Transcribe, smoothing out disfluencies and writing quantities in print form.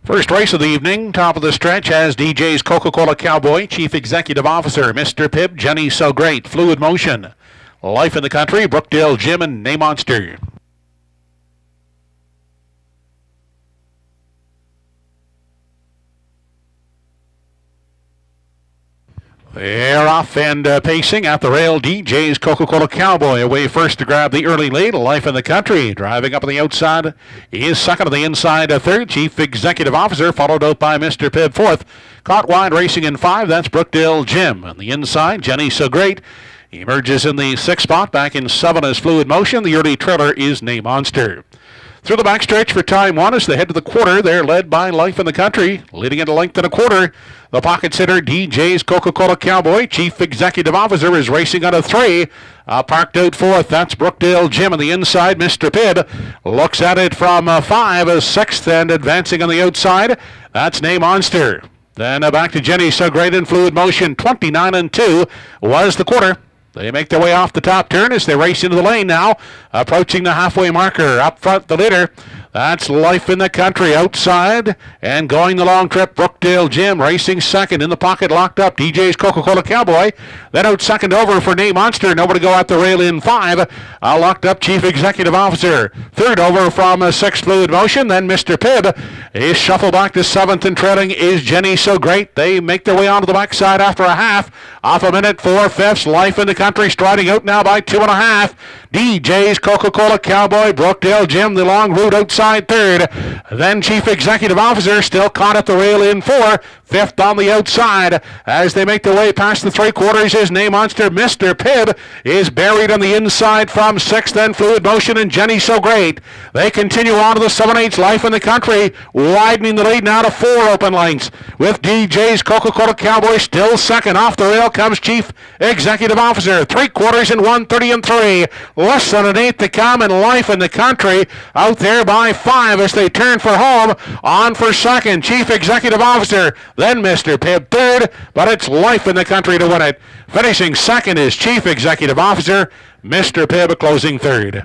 First race of the evening, top of the stretch, has DJ's Coca-Cola Cowboy, Chief Executive Officer, Mr. Pibb, Jenny So Great, Fluid Motion, Life in the Country, Brookdale Jim, and Name Monster. They're off and pacing at the rail. DJ's Coca-Cola Cowboy away first to grab the early lead. Life in the Country driving up on the outside is second on the inside. Third, Chief Executive Officer, followed out by Mr. Pibb. Fourth, caught wide racing in 5. That's Brookdale Jim. On the inside, Jenny So Great emerges in the 6th spot. Back in 7 is Fluid Motion. The early trailer is Name Monster. Through the backstretch for time 1 as they head to the quarter. They're led by Life in the Country, leading at a length and a quarter. The pocket sitter, DJ's Coca-Cola Cowboy, Chief Executive Officer, is racing out of 3. Parked out 4th, that's Brookdale Jim. On the inside, Mr. Pibb looks at it from 5 as 6th, and advancing on the outside, that's Name Monster. Then back to Jenny So Great in Fluid Motion. 29-2 was the quarter. They make their way off the top turn as they race into the lane now. Approaching the halfway marker. Up front, the leader. That's Life in the Country outside. And going the long trip, Brookdale Jim racing second. In the pocket, locked up, DJ's Coca-Cola Cowboy. Then out second over for Name Monster. Nobody go at the rail in 5. Locked up, Chief Executive Officer. Third over from 6th, Fluid Motion. Then Mr. Pibb is shuffled back to 7th, and trailing is Jenny So Great. They make their way onto the backside after a half. Off a minute, 4/5. Life in the Country striding out now by 2.5. DJ's Coca-Cola Cowboy, Brookdale Jim, the long route outside 3rd. Then Chief Executive Officer still caught at the rail in 4. 5th on the outside. As they make their way past the 3/4 is Name Monster. Mr. Pibb is buried on the inside from 6th, then Fluid Motion and Jenny So Great. They continue on to the 7/8 Life in the Country, widening the lead now to 4 open lengths. With DJ's Coca-Cola Cowboy still second. Off the rail comes Chief Executive Officer. 3/4 in 1:30 3. Less than an 8th to come, and Life in the Country out there by 5 as they turn for home. On for second, Chief Executive Officer. Then Mr. Pibb 3rd, but it's Life in the Country to win it. Finishing second is Chief Executive Officer. Mr. Pibb closing 3rd.